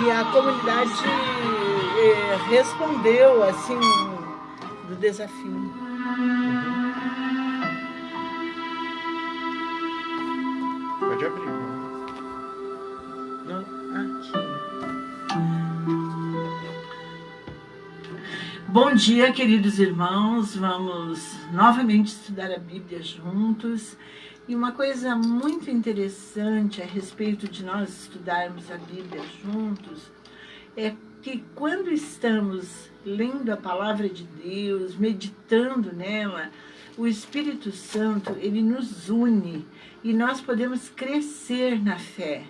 E a comunidade respondeu, assim, do desafio. Pode abrir. Aqui. Bom dia, queridos irmãos. Vamos novamente estudar a Bíblia juntos. E uma coisa muito interessante a respeito de nós estudarmos a Bíblia juntos é que quando estamos lendo a palavra de Deus, meditando nela, o Espírito Santo, ele nos une e nós podemos crescer na fé.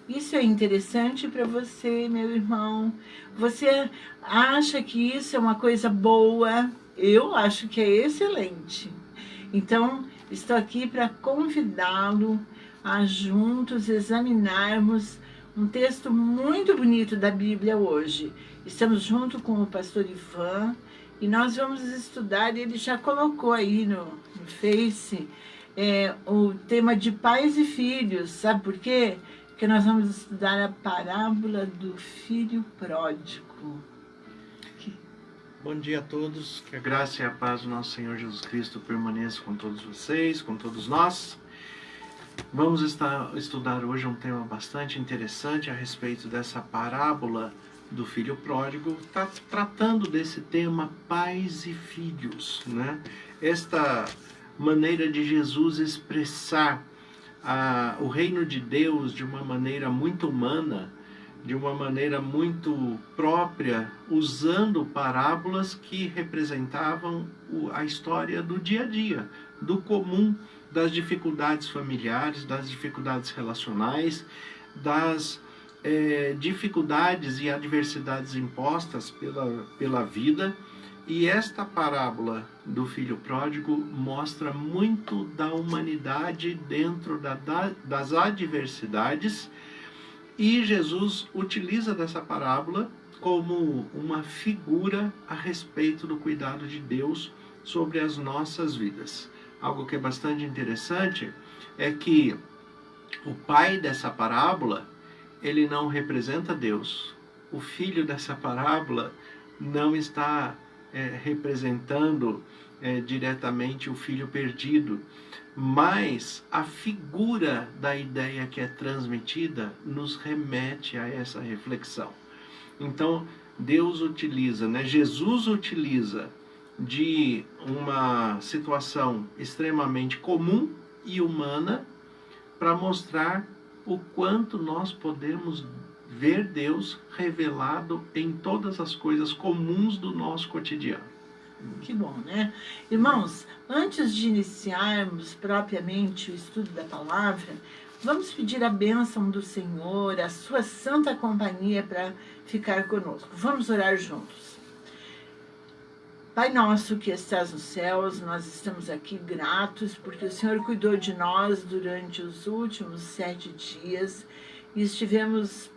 Isso é interessante para você, meu irmão? Você acha que isso é uma coisa boa? Eu acho que é excelente. Então, estou aqui para convidá-lo a juntos examinarmos um texto muito bonito da Bíblia hoje. Estamos junto com o pastor Ivan e nós vamos estudar, ele já colocou aí no Face, o tema de pais e filhos. Sabe por quê? Porque nós vamos estudar a parábola do filho pródigo. Bom dia a todos, que a graça e a paz do nosso Senhor Jesus Cristo permaneça com todos vocês, com todos nós. Vamos estudar hoje um tema bastante interessante a respeito dessa parábola do filho pródigo, tratando desse tema pais e filhos, né? Esta maneira de Jesus expressar o reino de Deus de uma maneira muito humana, de uma maneira muito própria, usando parábolas que representavam a história do dia a dia, do comum, das dificuldades familiares, das dificuldades relacionais, das dificuldades e adversidades impostas pela vida. E esta parábola do filho pródigo mostra muito da humanidade dentro das adversidades, e Jesus utiliza dessa parábola como uma figura a respeito do cuidado de Deus sobre as nossas vidas. Algo que é bastante interessante é que o pai dessa parábola, ele não representa Deus. O filho dessa parábola não está representando diretamente o filho perdido, mas a figura da ideia que é transmitida nos remete a essa reflexão. Então, Deus utiliza, Jesus utiliza de uma situação extremamente comum e humana para mostrar o quanto nós podemos ver Deus revelado em todas as coisas comuns do nosso cotidiano. Que bom, né? Irmãos, antes de iniciarmos propriamente o estudo da palavra, vamos pedir a bênção do Senhor, a sua santa companhia para ficar conosco. Vamos orar juntos. Pai nosso que estás nos céus, nós estamos aqui gratos porque o Senhor cuidou de nós durante os últimos 7 dias e estivemos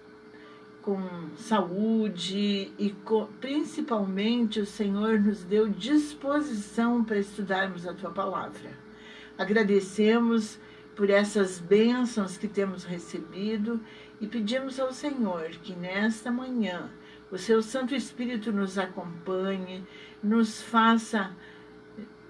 com saúde e principalmente o Senhor nos deu disposição para estudarmos a Tua Palavra. Agradecemos por essas bênçãos que temos recebido e pedimos ao Senhor que nesta manhã o Seu Santo Espírito nos acompanhe, nos faça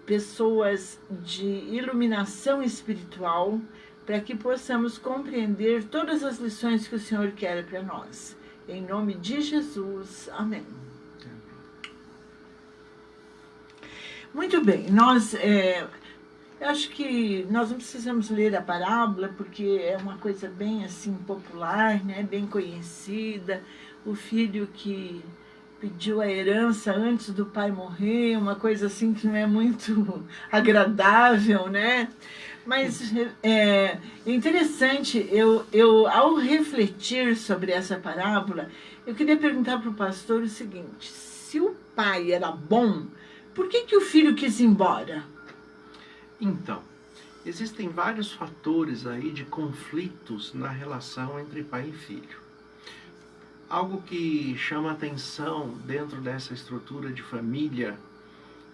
pessoas de iluminação espiritual para que possamos compreender todas as lições que o Senhor quer para nós. Em nome de Jesus, amém. Muito bem, eu acho que nós não precisamos ler a parábola, porque é uma coisa bem assim popular, né? Bem conhecida. O filho que pediu a herança antes do pai morrer, uma coisa assim que não é muito agradável, né? Mas é interessante, eu ao refletir sobre essa parábola, eu queria perguntar para o pastor o seguinte: se o pai era bom, por que o filho quis ir embora? Então, existem vários fatores aí de conflitos na relação entre pai e filho. Algo que chama atenção dentro dessa estrutura de família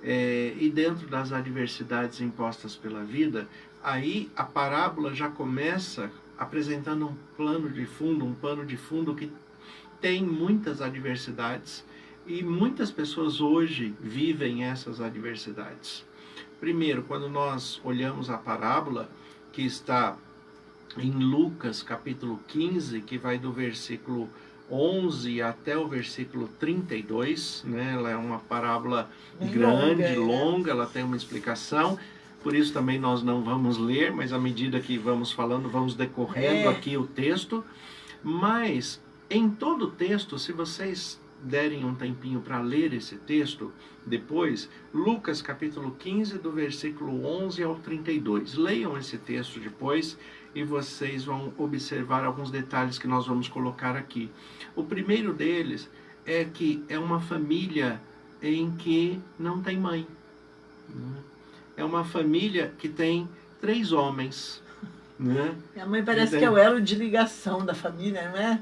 e dentro das adversidades impostas pela vida, aí a parábola já começa apresentando um pano de fundo que tem muitas adversidades e muitas pessoas hoje vivem essas adversidades. Primeiro, quando nós olhamos a parábola que está em Lucas capítulo 15, que vai do versículo 11 até o versículo 32, né? Ela é uma parábola grande, longa, ela tem uma explicação, por isso também nós não vamos ler, mas à medida que vamos falando, vamos decorrendo aqui o texto. Mas em todo o texto, se vocês derem um tempinho para ler esse texto depois, Lucas capítulo 15, do versículo 11 ao 32. Leiam esse texto depois e vocês vão observar alguns detalhes que nós vamos colocar aqui. O primeiro deles é que é uma família em que não tem mãe. É uma família que tem 3 homens. Né? A mãe parece que é o elo de ligação da família, não é?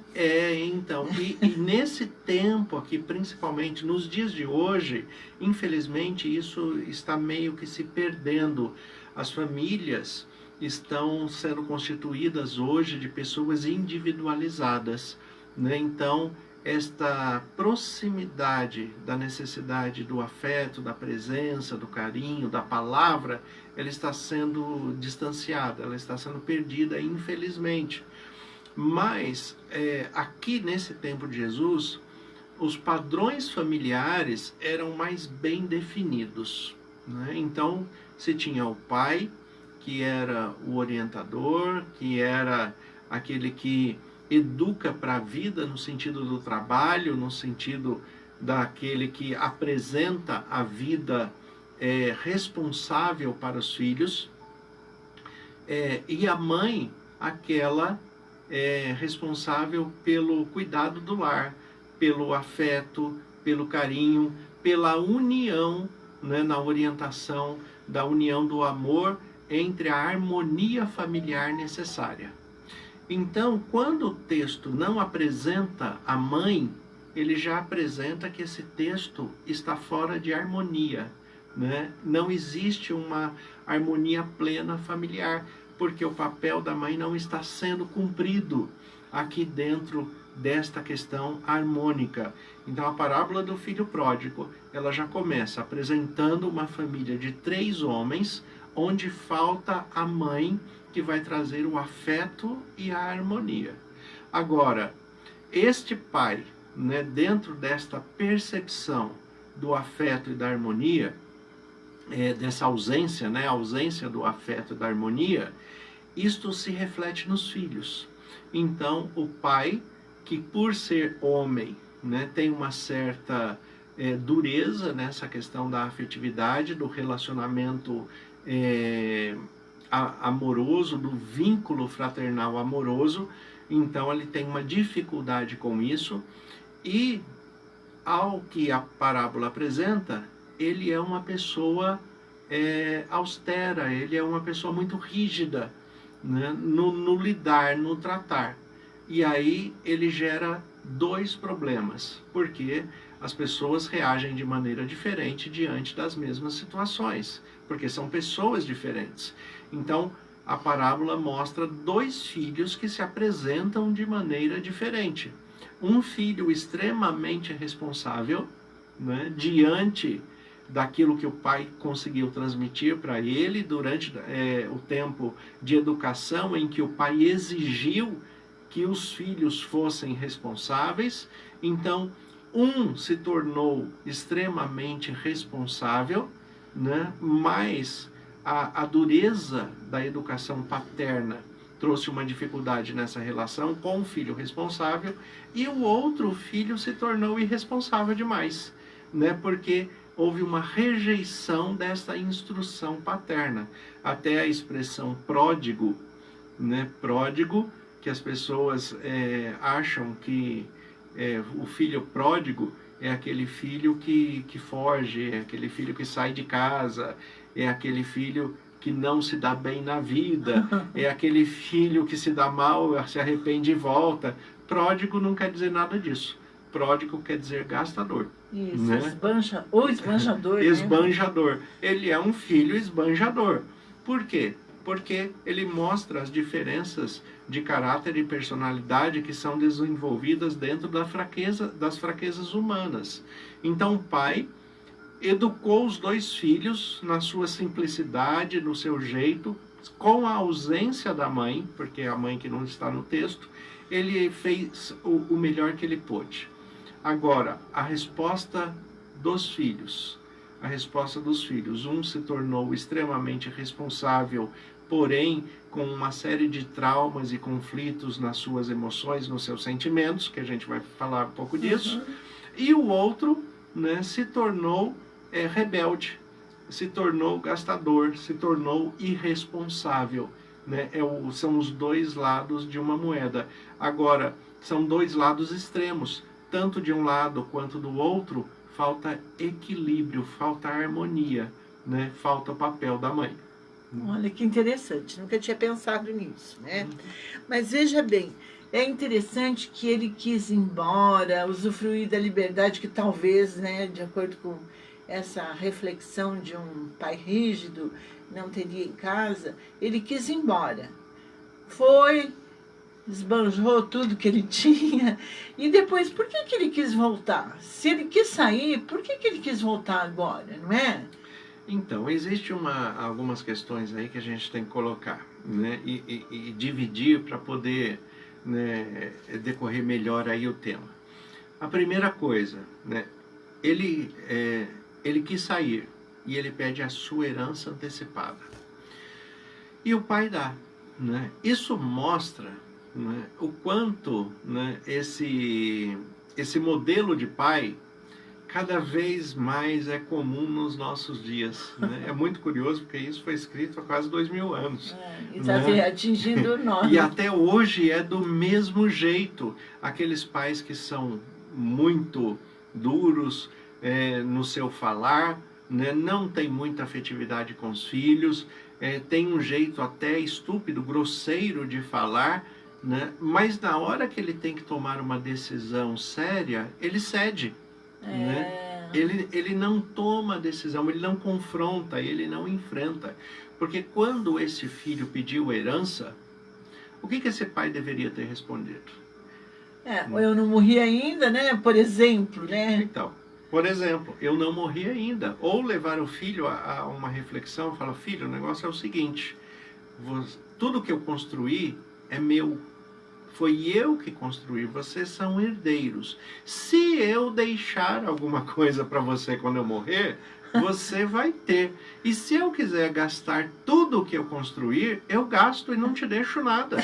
Então, e nesse tempo aqui, principalmente nos dias de hoje, infelizmente isso está meio que se perdendo. As famílias estão sendo constituídas hoje de pessoas individualizadas, né? Então, esta proximidade da necessidade do afeto, da presença, do carinho, da palavra, ela está sendo distanciada, ela está sendo perdida, infelizmente. Mas, aqui nesse tempo de Jesus, os padrões familiares eram mais bem definidos, né? Então, se tinha o pai, que era o orientador, que era aquele que educa para a vida no sentido do trabalho, no sentido daquele que apresenta a vida responsável para os filhos, e a mãe, aquela responsável pelo cuidado do lar, pelo afeto, pelo carinho, pela união, né, na orientação da união do amor entre a harmonia familiar necessária. Então, quando o texto não apresenta a mãe, ele já apresenta que esse texto está fora de harmonia, né? Não existe uma harmonia plena familiar, porque o papel da mãe não está sendo cumprido aqui dentro desta questão harmônica. Então, a parábola do filho pródigo, ela já começa apresentando uma família de 3 homens, onde falta a mãe, que vai trazer o afeto e a harmonia. Agora, este pai, né, dentro desta percepção do afeto e da harmonia, dessa ausência, né, a ausência do afeto e da harmonia, isto se reflete nos filhos. Então, o pai, que por ser homem, né, tem uma certa dureza nessa questão da afetividade, do relacionamento amoroso, do vínculo fraternal amoroso, então ele tem uma dificuldade com isso, e ao que a parábola apresenta, ele é uma pessoa austera, ele é uma pessoa muito rígida, né, no lidar, no tratar. E aí ele gera 2 problemas, porque as pessoas reagem de maneira diferente diante das mesmas situações, porque são pessoas diferentes. Então, a parábola mostra 2 filhos que se apresentam de maneira diferente. Um filho extremamente responsável, né, diante daquilo que o pai conseguiu transmitir para ele durante o tempo de educação em que o pai exigiu que os filhos fossem responsáveis. Então, um se tornou extremamente responsável, né, mas a dureza da educação paterna trouxe uma dificuldade nessa relação com o filho responsável, e o outro filho se tornou irresponsável demais, né, porque houve uma rejeição dessa instrução paterna. Até a expressão pródigo, né, pródigo, que as pessoas acham que o filho pródigo é aquele filho que foge, é aquele filho que sai de casa, é aquele filho que não se dá bem na vida, é aquele filho que se dá mal, se arrepende e volta. Pródigo não quer dizer nada disso. Pródigo quer dizer gastador. Isso, né? Ou esbanjador. Esbanjador. Ele é um filho esbanjador. Por quê? porque ele mostra as diferenças de caráter e personalidade que são desenvolvidas dentro das fraquezas humanas. Então o pai educou os dois filhos na sua simplicidade, no seu jeito, com a ausência da mãe, porque é a mãe que não está no texto, ele fez o melhor que ele pôde. Agora, a resposta dos filhos. Um se tornou extremamente responsável, porém com uma série de traumas e conflitos nas suas emoções, nos seus sentimentos, que a gente vai falar um pouco disso. E o outro, né, se tornou rebelde, se tornou gastador, se tornou irresponsável. Né? São os dois lados de uma moeda. Agora, são dois lados extremos. Tanto de um lado quanto do outro, falta equilíbrio, falta harmonia, né? Falta o papel da mãe. Olha que interessante, nunca tinha pensado nisso, né? Mas veja bem, é interessante que ele quis ir embora, usufruir da liberdade que talvez, né, de acordo com essa reflexão de um pai rígido, não teria em casa, ele quis ir embora. Foi, esbanjou tudo que ele tinha, e depois, por que ele quis voltar? Se ele quis sair, por que ele quis voltar agora, não é? Então, existe algumas questões aí que a gente tem que colocar, né, e dividir para poder, né, decorrer melhor aí o tema. A primeira coisa, né, ele quis sair e ele pede a sua herança antecipada. E o pai dá, né? Isso mostra, né, o quanto, né, esse modelo de pai cada vez mais é comum nos nossos dias. Né? É muito curioso porque isso foi escrito há quase 2000 anos. E está, né, atingindo nós. E até hoje é do mesmo jeito. Aqueles pais que são muito duros no seu falar, né? Não tem muita afetividade com os filhos, tem um jeito até estúpido, grosseiro de falar, né? Mas na hora que ele tem que tomar uma decisão séria, ele cede. Né? Ele não toma decisão, ele não confronta, ele não enfrenta. Porque quando esse filho pediu herança, o que esse pai deveria ter respondido? Eu não morri ainda, né? Por exemplo, né? Então, por exemplo, eu não morri ainda. Ou levar o filho a uma reflexão, falar, filho, o negócio é o seguinte, tudo que eu construí é meu. Foi eu que construí, vocês são herdeiros. Se eu deixar alguma coisa para você quando eu morrer, você vai ter. E se eu quiser gastar tudo o que eu construir, eu gasto e não te deixo nada.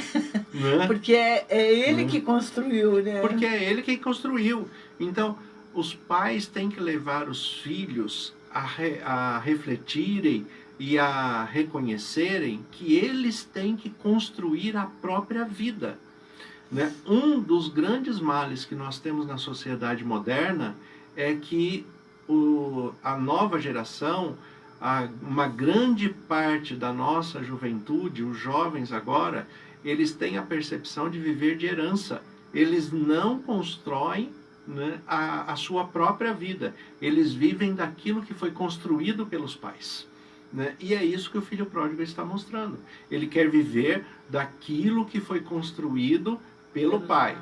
Né? Porque é ele que construiu, né? Porque é ele que construiu. Então, os pais têm que levar os filhos a refletirem e a reconhecerem que eles têm que construir a própria vida. Né? Um dos grandes males que nós temos na sociedade moderna é que a nova geração, uma grande parte da nossa juventude, os jovens agora, eles têm a percepção de viver de herança. Eles não constroem, né, a sua própria vida. Eles vivem daquilo que foi construído pelos pais. Né? E é isso que o filho pródigo está mostrando. Ele quer viver daquilo que foi construído pelo pai.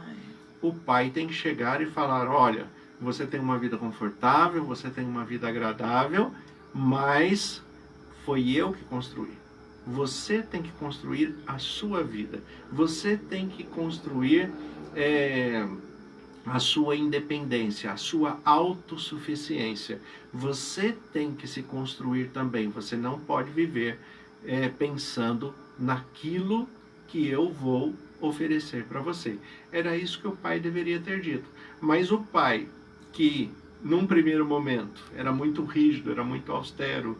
O pai tem que chegar e falar, olha, você tem uma vida confortável, você tem uma vida agradável, mas foi eu que construí. Você tem que construir a sua vida. Você tem que construir a sua independência, a sua autossuficiência. Você tem que se construir também. Você não pode viver pensando naquilo que eu vou oferecer para você. Era isso que o pai deveria ter dito. Mas o pai, que num primeiro momento era muito rígido, era muito austero,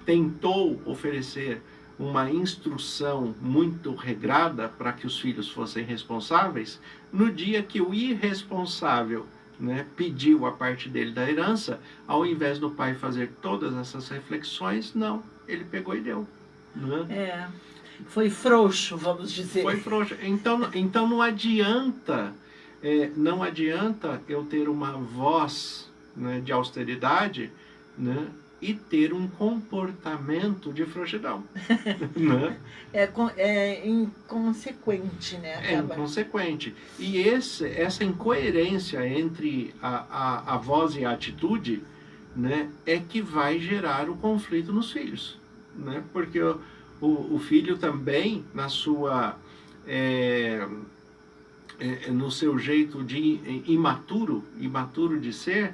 tentou oferecer uma instrução muito regrada para que os filhos fossem responsáveis, no dia que o irresponsável, né, pediu a parte dele da herança, ao invés do pai fazer todas essas reflexões, não, ele pegou e deu. Né? Foi frouxo, vamos dizer. Foi frouxo. Então não adianta eu ter uma voz, né, de austeridade, né, e ter um comportamento de frouxidão. Né? É inconsequente, né? É inconsequente. E essa incoerência entre a voz e a atitude, né, é que vai gerar o conflito nos filhos. Né? Porque o filho também, na sua... no seu jeito de imaturo de ser,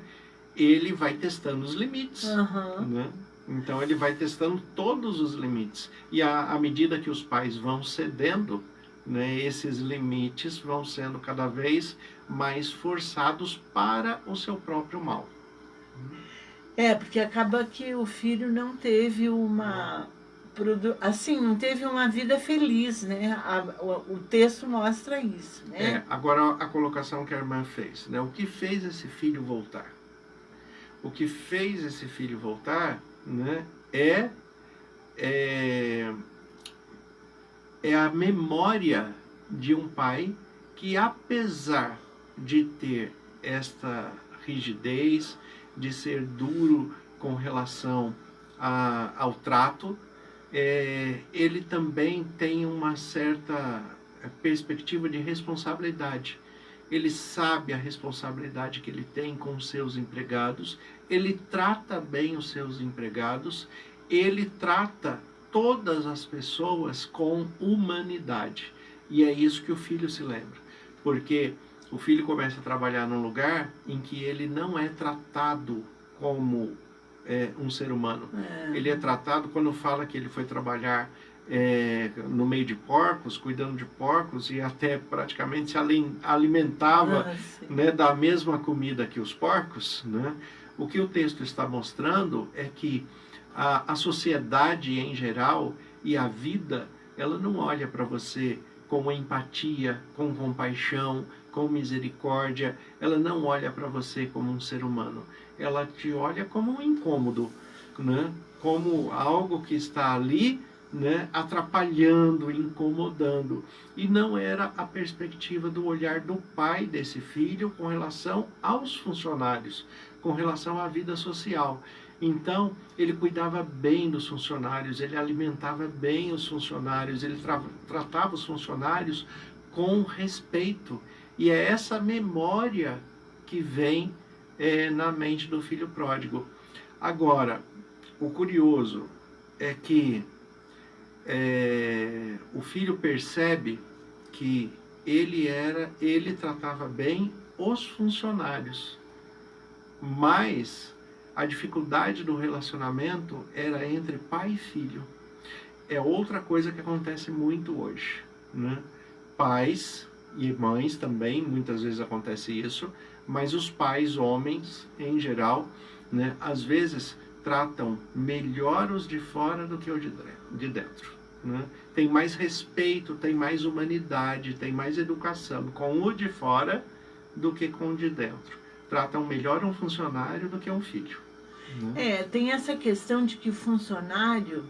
ele vai testando os limites. Né? Então ele vai testando todos os limites. E à medida que os pais vão cedendo, né, esses limites vão sendo cada vez mais forçados para o seu próprio mal. Porque acaba que o filho não teve não teve uma vida feliz, né? O texto mostra isso, né? Agora a colocação que a irmã fez, né? O que fez esse filho voltar? O que fez esse filho voltar, né, é a memória de um pai que, apesar de ter esta rigidez, de ser duro com relação ao trato, ele também tem uma certa perspectiva de responsabilidade. Ele sabe a responsabilidade que ele tem com os seus empregados, ele trata bem os seus empregados, ele trata todas as pessoas com humanidade. E é isso que o filho se lembra. Porque o filho começa a trabalhar num lugar em que ele não é tratado como um ser humano. Ele é tratado, quando fala que ele foi trabalhar no meio de porcos, cuidando de porcos, e até praticamente se alimentava, né, da mesma comida que os porcos, né? O que o texto está mostrando é que a sociedade em geral e a vida, ela não olha para você com empatia, com compaixão, com misericórdia. Ela não olha para você como um ser humano. Ela te olha como um incômodo, né? Como algo que está ali, né, atrapalhando, incomodando. E não era a perspectiva do olhar do pai desse filho com relação aos funcionários, com relação à vida social. Então, ele cuidava bem dos funcionários, ele alimentava bem os funcionários, ele tratava os funcionários com respeito. E é essa memória que vem na mente do filho pródigo. Agora, o curioso é que o filho percebe que ele tratava bem os funcionários, mas a dificuldade do relacionamento era entre pai e filho. É outra coisa que acontece muito hoje, né? Pais e mães também, muitas vezes acontece isso, mas os pais, homens em geral, né, às vezes tratam melhor os de fora do que os de dentro. Né? Tem mais respeito, tem mais humanidade, tem mais educação com o de fora do que com o de dentro. Tratam melhor um funcionário do que um filho. Né? Tem essa questão de que o funcionário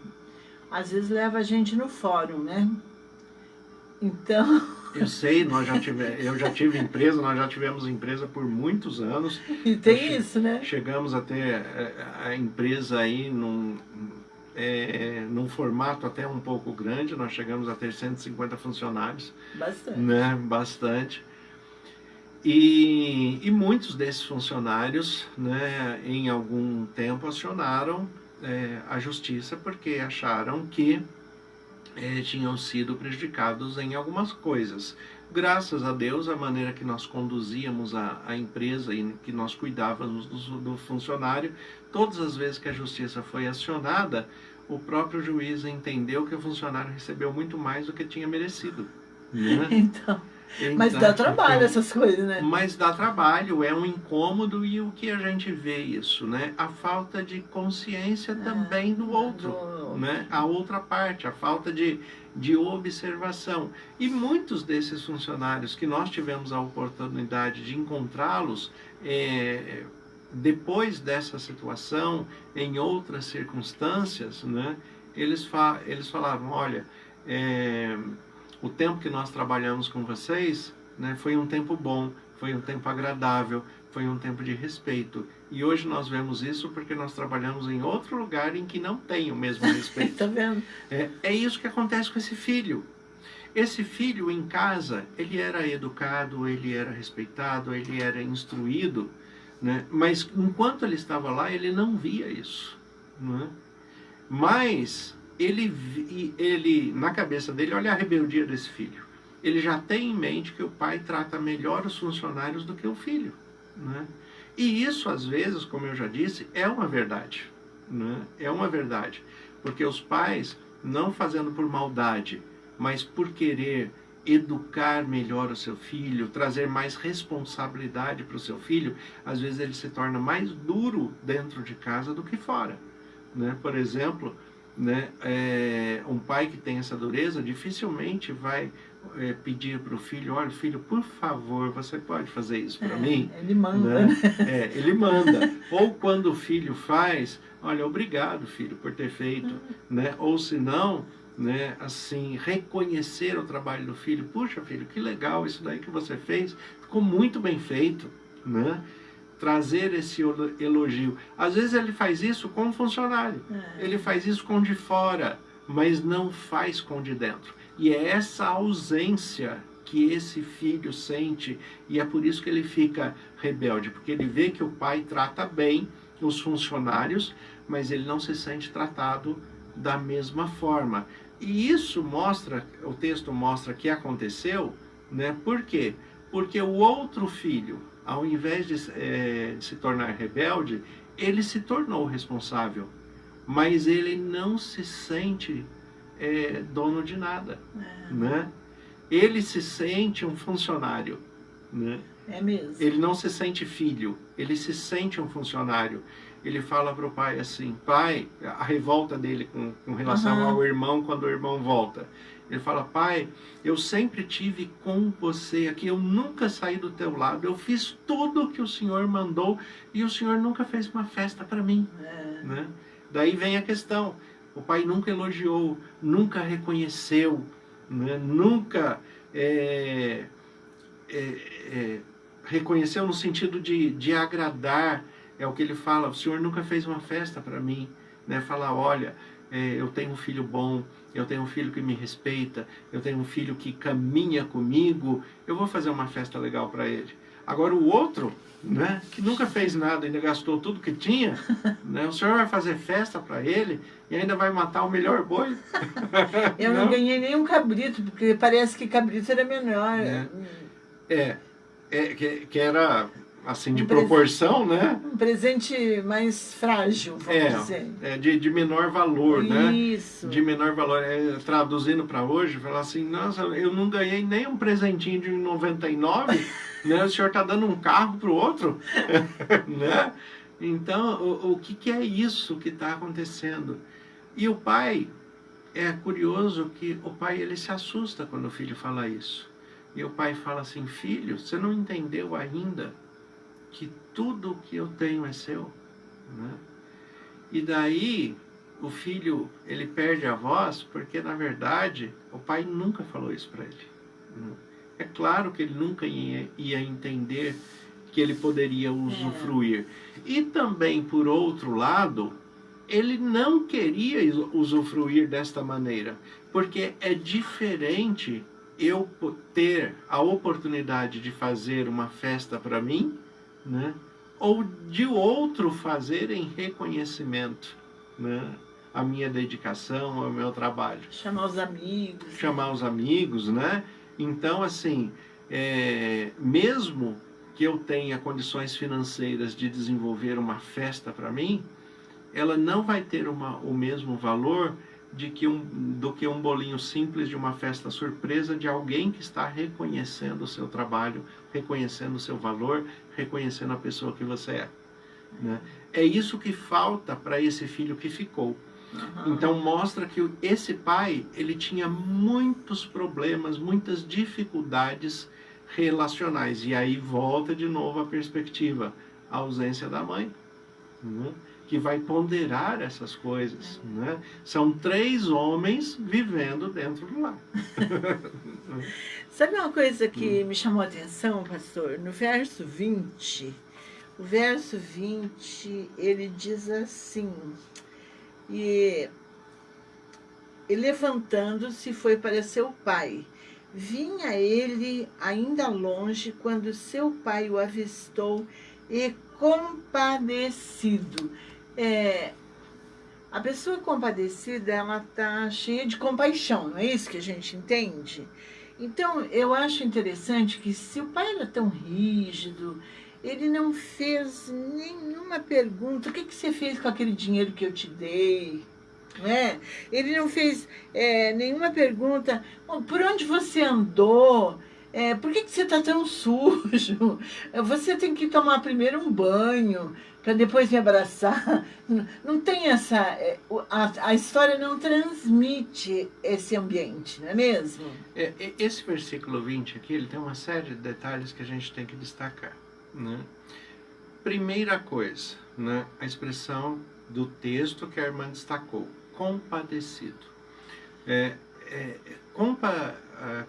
às vezes leva a gente no fórum, né? Então... Eu sei, eu já tive empresa, nós já tivemos empresa por muitos anos. E tem isso, né? Chegamos a ter a empresa aí num formato até um pouco grande, nós chegamos a ter 150 funcionários. Bastante. Né? Bastante. E muitos desses funcionários, né, em algum tempo acionaram a justiça porque acharam que tinham sido prejudicados em algumas coisas. Graças a Deus, a maneira que nós conduzíamos a empresa e que nós cuidávamos do funcionário, todas as vezes que a justiça foi acionada, o próprio juiz entendeu que o funcionário recebeu muito mais do que tinha merecido. Né? Então, mas dá trabalho essas coisas, né? Mas dá trabalho, é um incômodo, e o que a gente vê isso, né? A falta de consciência também do outro, né? A outra parte, a falta de observação. E muitos desses funcionários que nós tivemos a oportunidade de encontrá-los depois dessa situação, em outras circunstâncias, né? Eles falavam, olha, o tempo que nós trabalhamos com vocês, né? Foi um tempo bom, foi um tempo agradável, foi um tempo de respeito. E hoje nós vemos isso porque nós trabalhamos em outro lugar em que não tem o mesmo respeito. Tá vendo? É isso que acontece com esse filho. Esse filho em casa, ele era educado, ele era respeitado, ele era instruído, né? Mas enquanto ele estava lá, ele não via isso, né? Mas ele, na cabeça dele, olha a rebeldia desse filho. Ele já tem em mente que o pai trata melhor os funcionários do que o filho, né? E isso, às vezes, como eu já disse, é uma verdade, né? É uma verdade. Porque os pais, não fazendo por maldade, mas por querer educar melhor o seu filho, trazer mais responsabilidade para o seu filho, às vezes ele se torna mais duro dentro de casa do que fora, né? Por exemplo, né, um pai que tem essa dureza dificilmente vai pedir para o filho: olha, filho, por favor, você pode fazer isso para mim? Ele manda, né? né? Ele manda. Ou quando o filho faz, olha, obrigado, filho, por ter feito, né? Ou se não, né, assim, reconhecer o trabalho do filho. Puxa, filho, que legal isso daí que você fez, ficou muito bem feito, né? Trazer esse elogio. Às vezes ele faz isso com o funcionário, ele faz isso com o de fora, mas não faz com o de dentro. E é essa ausência que esse filho sente, e é por isso que ele fica rebelde, porque ele vê que o pai trata bem os funcionários, mas ele não se sente tratado da mesma forma. E isso mostra, o texto mostra que aconteceu, né? Por quê? Porque o outro filho, ao invés de se tornar rebelde, ele se tornou responsável, mas ele não se sente dono de nada, né? Ele se sente um funcionário, né? É mesmo. Ele não se sente filho, ele se sente um funcionário. Ele fala para o pai assim, pai, a revolta dele com relação ao irmão quando o irmão volta. Ele fala: pai, eu sempre tive com você aqui, eu nunca saí do teu lado, eu fiz tudo o que o Senhor mandou e o Senhor nunca fez uma festa para mim. Né? Daí vem a questão, o pai nunca elogiou, nunca reconheceu, né? Nunca reconheceu no sentido de agradar. É o que ele fala: o Senhor nunca fez uma festa para mim, né? Fala: olha, eu tenho um filho bom, eu tenho um filho que me respeita, eu tenho um filho que caminha comigo, eu vou fazer uma festa legal para ele. Agora o outro, né, que nunca fez nada, ainda gastou tudo que tinha, né, o Senhor vai fazer festa para ele e ainda vai matar o melhor boi? Eu não ganhei nem um cabrito, porque parece que cabrito era menor. Que era assim, de proporção, né? Um presente mais frágil, vamos dizer. De menor valor, né? Isso. De menor valor. Traduzindo para hoje, falar assim: nossa, eu não ganhei nem um presentinho de 99, né? O senhor está dando um carro para o outro, né? Então, o que é isso que está acontecendo? E o pai, é curioso que o pai, ele se assusta quando o filho fala isso. E o pai fala assim: filho, você não entendeu ainda que tudo que eu tenho é seu, né? E daí o filho, ele perde a voz, porque na verdade o pai nunca falou isso para ele, né? É claro que ele nunca ia entender que ele poderia usufruir. E também, por outro lado, ele não queria usufruir desta maneira, porque é diferente eu ter a oportunidade de fazer uma festa para mim, né, ou de outro fazer em reconhecimento, né, a minha dedicação, ao meu trabalho. Chamar os amigos. Chamar os amigos, né? Então, assim, mesmo que eu tenha condições financeiras de desenvolver uma festa para mim, ela não vai ter o mesmo valor do que um bolinho simples de uma festa surpresa de alguém que está reconhecendo o seu trabalho, reconhecendo o seu valor, reconhecendo a pessoa que você é, né? É isso que falta para esse filho que ficou. Então mostra que esse pai, ele tinha muitos problemas, muitas dificuldades relacionais. E aí volta de novo a perspectiva, a ausência da mãe, né? que vai ponderar essas coisas, né? São 3 homens vivendo dentro do lar. Sabe uma coisa que me chamou a atenção, pastor? No verso 20, o verso 20, ele diz assim: e levantando-se foi para seu pai. Vinha ele ainda longe quando seu pai o avistou e compadecido. A pessoa compadecida, ela está cheia de compaixão, não é isso que a gente entende? Então, eu acho interessante que se o pai era tão rígido, ele não fez nenhuma pergunta: o que você fez com aquele dinheiro que eu te dei? Né? Ele não fez nenhuma pergunta: por onde você andou? Por que você está tão sujo? Você tem que tomar primeiro um banho para depois me abraçar. Não tem essa... a história não transmite esse ambiente, não é mesmo? Esse versículo 20 aqui, ele tem uma série de detalhes que a gente tem que destacar, né? Primeira coisa, né? A expressão do texto que a irmã destacou: compadecido.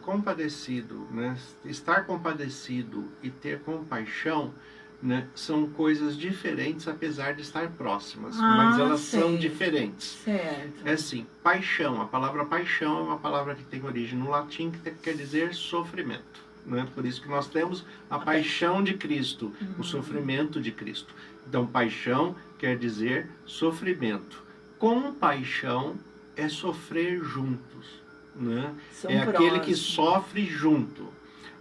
Compadecido, né? Estar compadecido e ter compaixão, né? São coisas diferentes, apesar de estar próximas, mas elas são diferentes. Certo. É assim, paixão. A palavra paixão é uma palavra que tem origem no latim, que quer dizer sofrimento, né? Por isso que nós temos a paixão de Cristo, o sofrimento de Cristo. Então, paixão quer dizer sofrimento. Compaixão é sofrer juntos, né? É aquele que sofre junto.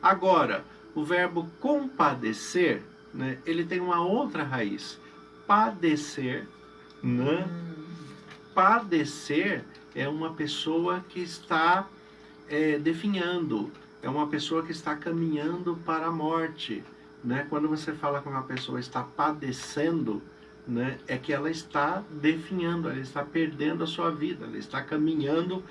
Agora, o verbo compadecer, né, ele tem uma outra raiz: padecer, né? Padecer é uma pessoa que está definhando, é uma pessoa que está caminhando para a morte, né? Quando você fala que uma pessoa está padecendo, né, é que ela está definhando, ela está perdendo a sua vida, ela está caminhando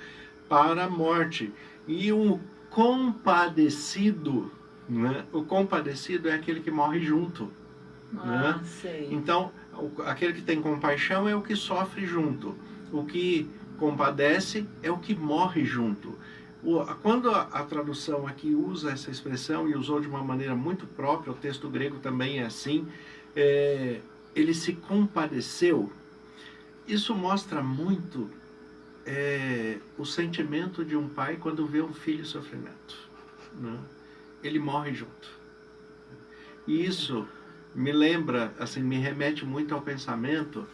para a morte. E o compadecido, né, o compadecido é aquele que morre junto, né? Sei. Então, aquele que tem compaixão é o que sofre junto. O que compadece é o que morre junto. Quando a tradução aqui usa essa expressão, e usou de uma maneira muito própria, o texto grego também é assim, ele se compadeceu. Isso mostra muito o sentimento de um pai quando vê um filho em sofrimento, né? Ele morre junto. E isso me lembra, assim, me remete muito ao pensamento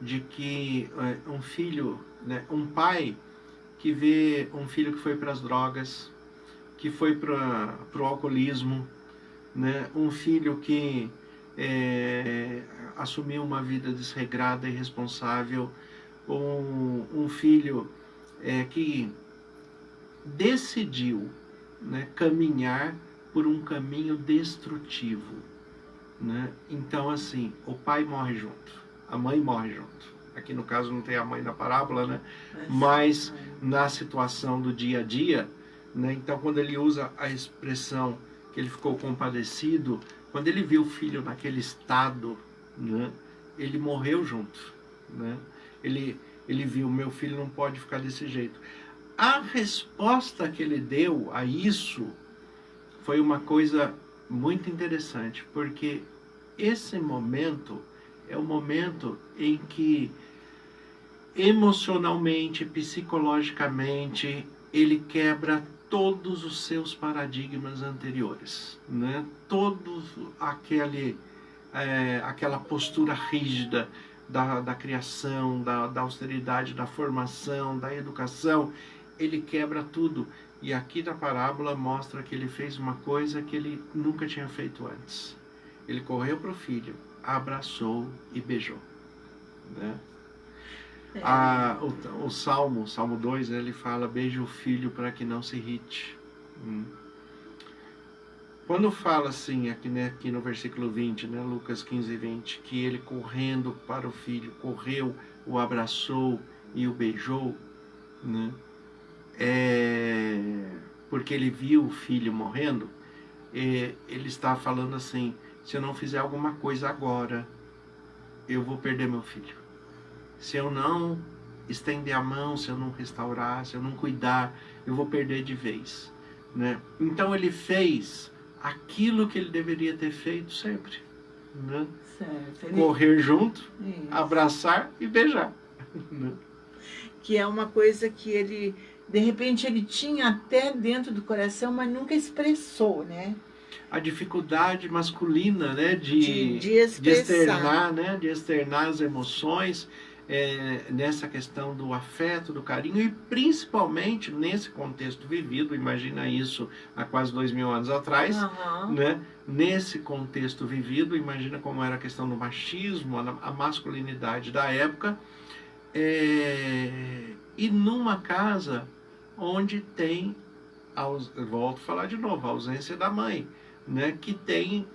de que um filho, né, um pai que vê um filho que foi para as drogas, que foi para o alcoolismo, né, um filho que assumiu uma vida desregrada e irresponsável, um filho que decidiu, né, caminhar por um caminho destrutivo, né? Então, assim, o pai morre junto, a mãe morre junto. Aqui no caso não tem a mãe na parábola, né? Mas na situação do dia a dia, né? Então, quando ele usa a expressão que ele ficou compadecido, quando ele viu o filho naquele estado, né, ele morreu junto, né? Ele viu: meu filho não pode ficar desse jeito. A resposta que ele deu a isso foi uma coisa muito interessante, porque esse momento é o momento em que emocionalmente, psicologicamente, ele quebra todos os seus paradigmas anteriores, né? Aquela postura rígida da criação, da austeridade, da formação, da educação. Ele quebra tudo. E aqui na parábola mostra que ele fez uma coisa que ele nunca tinha feito antes. Ele correu para o filho, abraçou e beijou, né? O Salmo 2, ele fala: beije o filho para que não se irrite. Quando fala assim, aqui no versículo 20, né, Lucas 15, 20, que ele correndo para o filho, correu, o abraçou e o beijou, né? Porque ele viu o filho morrendo, ele está falando assim: se eu não fizer alguma coisa agora, eu vou perder meu filho. Se eu não estender a mão, se eu não restaurar, se eu não cuidar, eu vou perder de vez, né? Então ele fez aquilo que ele deveria ter feito sempre, né? Certo. Correr junto, Isso. abraçar e beijar, né? Que é uma coisa que ele, de repente, ele tinha até dentro do coração, mas nunca expressou, né? A dificuldade masculina, né, De expressar. de externar as emoções, nessa questão do afeto, do carinho, e principalmente nesse contexto vivido, imagina isso há quase 2000 anos atrás, né? Nesse contexto vivido, imagina como era a questão do machismo, a masculinidade da época, e numa casa onde tem, volto a falar de novo, a ausência da mãe, né, que tem,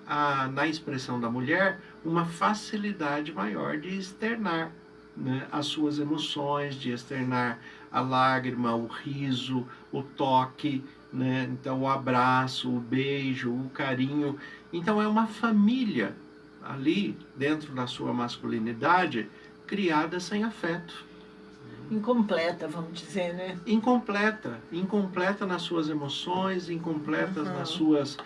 na expressão da mulher, uma facilidade maior de externar, né, as suas emoções, de externar a lágrima, o riso, o toque, né, então o abraço, o beijo, o carinho. Então é uma família ali, dentro da sua masculinidade, criada sem afeto. Incompleta, vamos dizer, né? Incompleta nas suas emoções, incompletas nas suas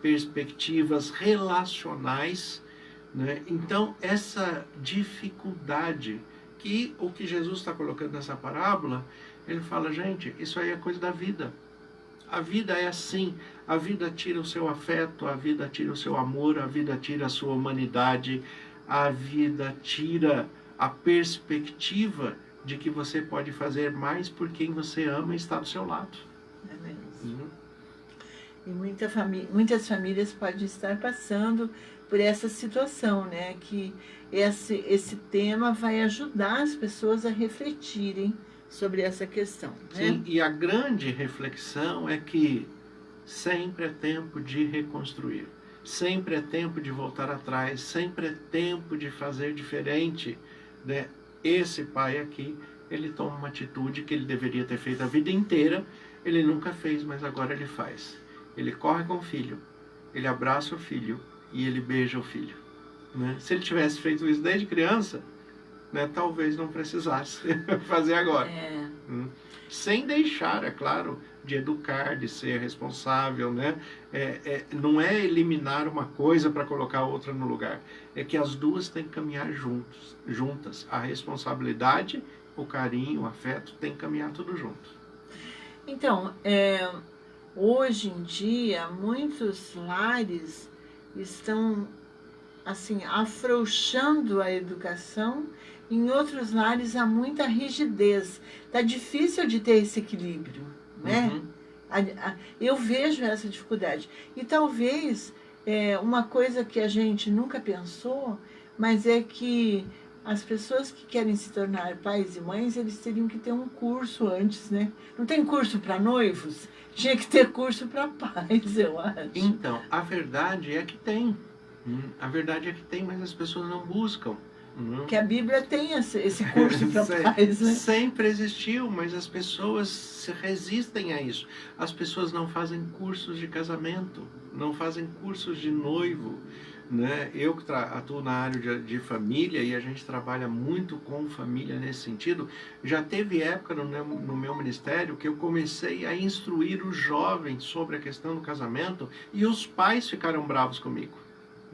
perspectivas relacionais, né? Então, essa dificuldade, que o que Jesus está colocando nessa parábola, ele fala, gente, isso aí é coisa da vida. A vida é assim, a vida tira o seu afeto, a vida tira o seu amor, a vida tira a sua humanidade, a vida tira a perspectiva de que você pode fazer mais por quem você ama e está do seu lado. É mesmo. E muitas famílias podem estar passando por essa situação, né? Que esse tema vai ajudar as pessoas a refletirem sobre essa questão, né? Sim, e a grande reflexão é que sempre é tempo de reconstruir. Sempre é tempo de voltar atrás, sempre é tempo de fazer diferente, né? Esse pai aqui, ele toma uma atitude que ele deveria ter feito a vida inteira, ele nunca fez, mas agora ele faz. Ele corre com o filho, ele abraça o filho e ele beija o filho, né? Se ele tivesse feito isso desde criança, né, talvez não precisasse fazer agora. Sem deixar, é claro, de educar, de ser responsável, né? Não é eliminar uma coisa para colocar outra no lugar. É que as duas têm que caminhar juntas. A responsabilidade, o carinho, o afeto, tem que caminhar tudo junto. Então, hoje em dia, muitos lares estão, assim, afrouxando a educação. Em outros lares há muita rigidez. Está difícil de ter esse equilíbrio, né? Eu vejo essa dificuldade. E talvez uma coisa que a gente nunca pensou, mas é que as pessoas que querem se tornar pais e mães, eles teriam que ter um curso antes, né? Não tem curso para noivos? Tinha que ter curso para pais, eu acho. Então, a verdade é que tem. A verdade é que tem, mas as pessoas não buscam. Que a Bíblia tem esse curso para pais, né? Sempre existiu, mas as pessoas se resistem a isso. As pessoas não fazem cursos de casamento, não fazem cursos de noivo, né? Eu que atuo na área de família e a gente trabalha muito com família nesse sentido. Já teve época no meu ministério que eu comecei a instruir os jovens sobre a questão do casamento e os pais ficaram bravos comigo.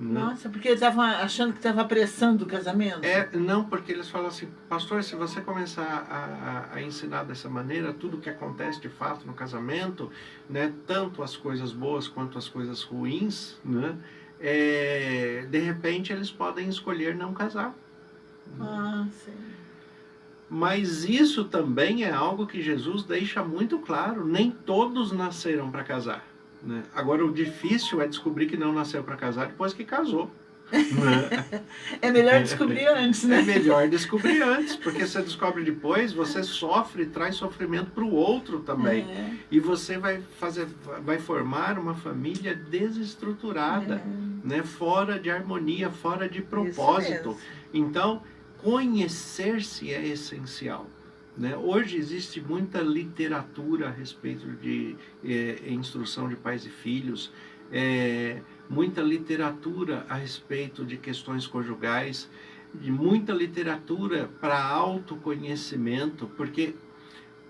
Nossa, porque eles estavam achando que estava apressando o casamento? Não, porque eles falam assim, pastor, se você começar a ensinar dessa maneira, tudo que acontece de fato no casamento, né, tanto as coisas boas quanto as coisas ruins, né, de repente eles podem escolher não casar. Sim. Mas isso também é algo que Jesus deixa muito claro, nem todos nasceram para casar. Né? Agora, o difícil é descobrir que não nasceu para casar depois que casou. Né? É melhor descobrir antes, né? É melhor descobrir antes, porque você descobre depois, você sofre e traz sofrimento para o outro também. E você vai formar uma família desestruturada, né? Fora de harmonia, fora de propósito. Então, conhecer-se é essencial. Né? Hoje existe muita literatura a respeito de instrução de pais e filhos, muita literatura a respeito de questões conjugais, de muita literatura para autoconhecimento, porque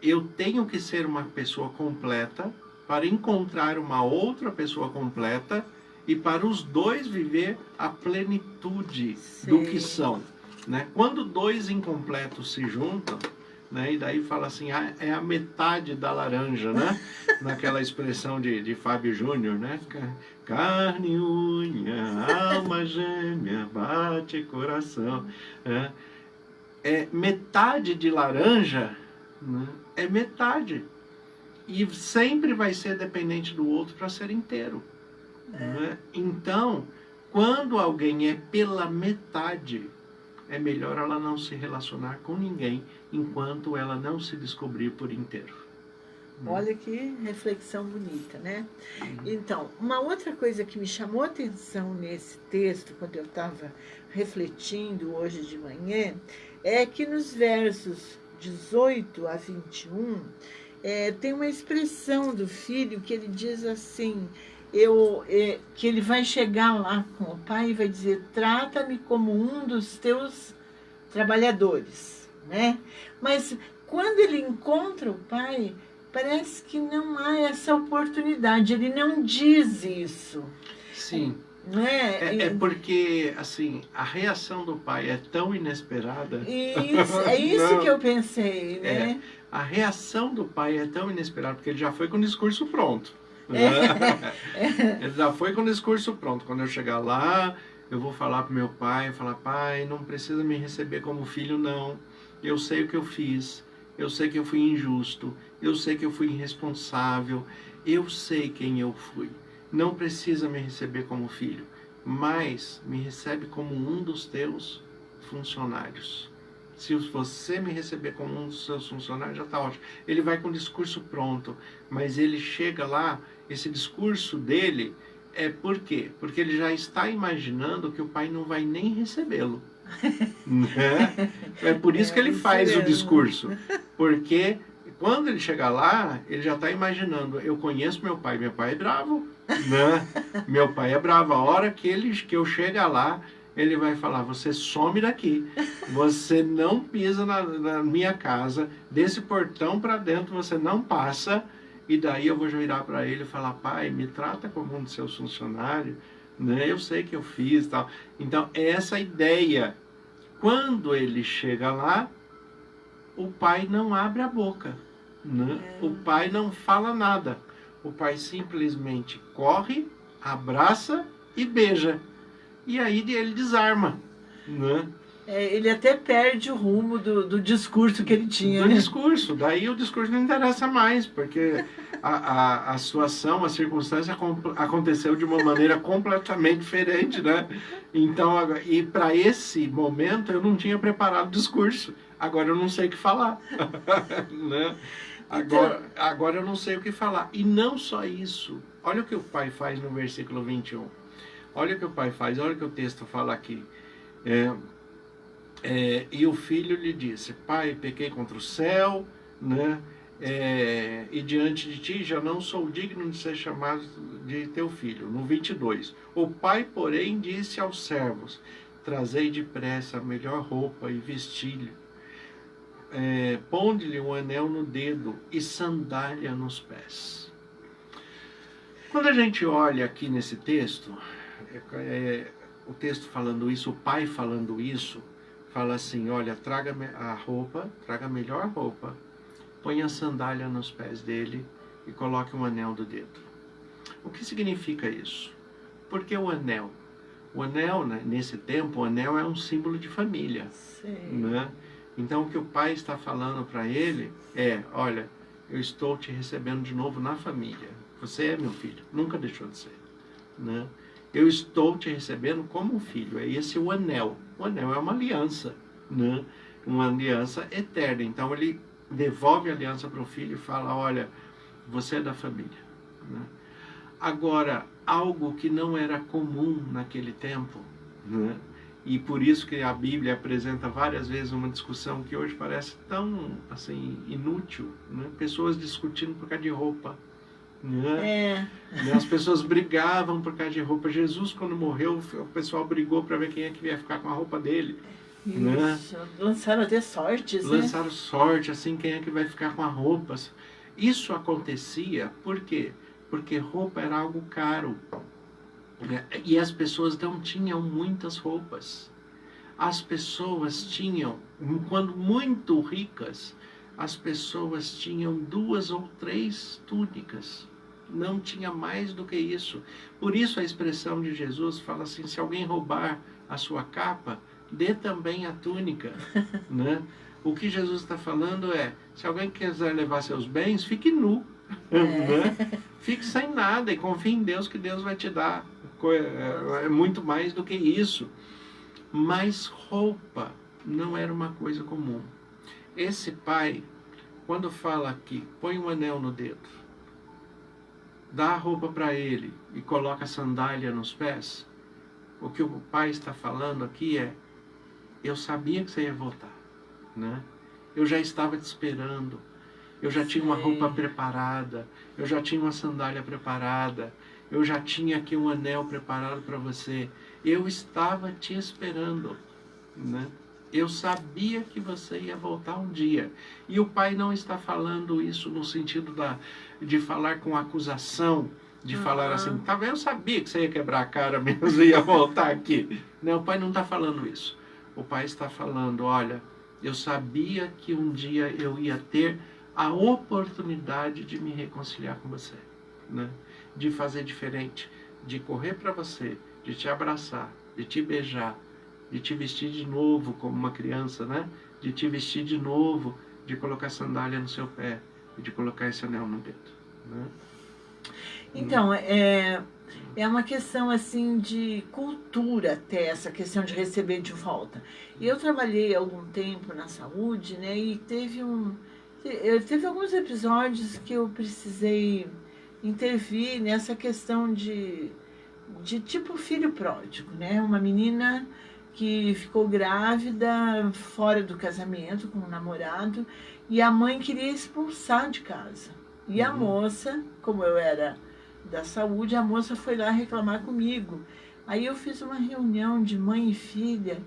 eu tenho que ser uma pessoa completa para encontrar uma outra pessoa completa e para os dois viver a plenitude do que são, né? Quando dois incompletos se juntam, né, e daí fala assim, ah, é a metade da laranja, né? Naquela expressão de Fábio Júnior, né? Carne e unha, alma gêmea, bate coração. É metade de laranja, né? É metade. E sempre vai ser dependente do outro para ser inteiro. Né? Então, quando alguém é pela metade, é melhor ela não se relacionar com ninguém enquanto ela não se descobrir por inteiro. Olha que reflexão bonita, né? Então, uma outra coisa que me chamou a atenção nesse texto, quando eu estava refletindo hoje de manhã, é que nos versos 18 a 21, tem uma expressão do filho que ele diz assim, que ele vai chegar lá com o pai e vai dizer, trata-me como um dos teus trabalhadores, né? Mas quando ele encontra o pai, parece que não há essa oportunidade, ele não diz isso. Sim. Né? É porque, assim, a reação do pai é tão inesperada. É isso que eu pensei, né? A reação do pai é tão inesperada, porque ele já foi com o discurso pronto. Ele já foi com o discurso pronto. Quando eu chegar lá, eu vou falar para meu pai, falar, pai, não precisa me receber como filho, não. Eu sei o que eu fiz, eu sei que eu fui injusto, eu sei que eu fui irresponsável, eu sei quem eu fui. Não precisa me receber como filho, mas me recebe como um dos teus funcionários. Se você me receber como um dos seus funcionários, já está ótimo. Ele vai com o discurso pronto, mas ele chega lá, esse discurso dele por quê? Porque ele já está imaginando que o pai não vai nem recebê-lo. Né? É por isso que ele faz o discurso. Porque quando ele chegar lá, ele já está imaginando, eu conheço meu pai é bravo. Né? Meu pai é bravo. A hora que eu chegar lá, ele vai falar, você some daqui, você não pisa na minha casa, desse portão para dentro você não passa, e daí eu vou virar para ele e falar, pai, me trata como um dos seus funcionários, né? Eu sei que eu fiz, tal. Então, essa ideia, quando ele chega lá, o pai não abre a boca, né? O pai não fala nada, o pai simplesmente corre, abraça e beija. E aí ele desarma, né? Ele até perde o rumo do discurso que ele tinha. Do discurso. Daí o discurso não interessa mais, porque a situação, a circunstância aconteceu de uma maneira completamente diferente, né? Então, e para esse momento eu não tinha preparado o discurso. Agora eu não sei o que falar. Né? Agora eu não sei o que falar. E não só isso. Olha o que o pai faz no versículo 21. Olha o que o pai faz, olha o que o texto fala aqui. E o filho lhe disse, pai, pequei contra o céu, né? E diante de ti já não sou digno de ser chamado de teu filho. No 22. O pai, porém, disse aos servos, trazei depressa a melhor roupa e vestilho. Ponde-lhe um anel no dedo e sandália nos pés. Quando a gente olha aqui nesse texto, o texto falando isso, o pai falando isso, fala assim, olha, traga a roupa, traga a melhor roupa, põe a sandália nos pés dele e coloque um anel do dedo. O que significa isso? Porque o anel? O anel, né, nesse tempo, o anel é um símbolo de família. Né? Então, o que o pai está falando para ele olha, eu estou te recebendo de novo na família. Você é meu filho, nunca deixou de ser. Né? Eu estou te recebendo como um filho. É esse o anel. O anel é uma aliança, né? Uma aliança eterna. Então ele devolve a aliança para o filho e fala, olha, você é da família. Né? Agora, algo que não era comum naquele tempo, né? E por isso que a Bíblia apresenta várias vezes uma discussão que hoje parece tão assim, inútil, né? Pessoas discutindo por causa de roupa. Né? As pessoas brigavam por causa de roupa. Jesus, quando morreu, o pessoal brigou para ver quem é que ia ficar com a roupa dele. né? Isso. Lançaram até sortes, né? Lançaram sorte, assim, quem é que vai ficar com a roupa. Isso acontecia, por quê? Porque roupa era algo caro, né? E as pessoas não tinham muitas roupas. As pessoas tinham, quando muito ricas, as pessoas tinham 2 ou 3 túnicas. Não tinha mais do que isso. Por isso a expressão de Jesus fala assim, se alguém roubar a sua capa, dê também a túnica, né? O que Jesus está falando é, se alguém quiser levar seus bens, fique nu, né? Fique sem nada e confie em Deus que Deus vai te dar. É muito mais do que isso. Mas roupa não era uma coisa comum. Esse pai, quando fala aqui, põe um anel no dedo, dá a roupa para ele e coloca a sandália nos pés, o que o pai está falando aqui é, eu sabia que você ia voltar, né? Eu já estava te esperando, eu já tinha uma roupa preparada, eu já tinha uma sandália preparada, eu já tinha aqui um anel preparado para você, eu estava te esperando, né? Eu sabia que você ia voltar um dia. E o pai não está falando isso no sentido de falar com acusação, de falar assim, tá vendo? Eu sabia que você ia quebrar a cara mesmo e ia voltar aqui. Não, o pai não está falando isso. O pai está falando, olha, eu sabia que um dia eu ia ter a oportunidade de me reconciliar com você, né? De fazer diferente, de correr para você, de te abraçar, de te beijar, de te vestir de novo como uma criança, né? De te vestir de novo, de colocar sandália no seu pé e de colocar esse anel no dedo, né? Então, é uma questão assim de cultura até, essa questão de receber de volta. Eu trabalhei algum tempo na saúde, né? E teve alguns episódios que eu precisei intervir nessa questão de tipo filho pródigo, né? Uma menina que ficou grávida fora do casamento com um namorado e a mãe queria expulsar de casa. E a moça, como eu era da saúde, a moça foi lá reclamar comigo. Aí eu fiz uma reunião de mãe e filha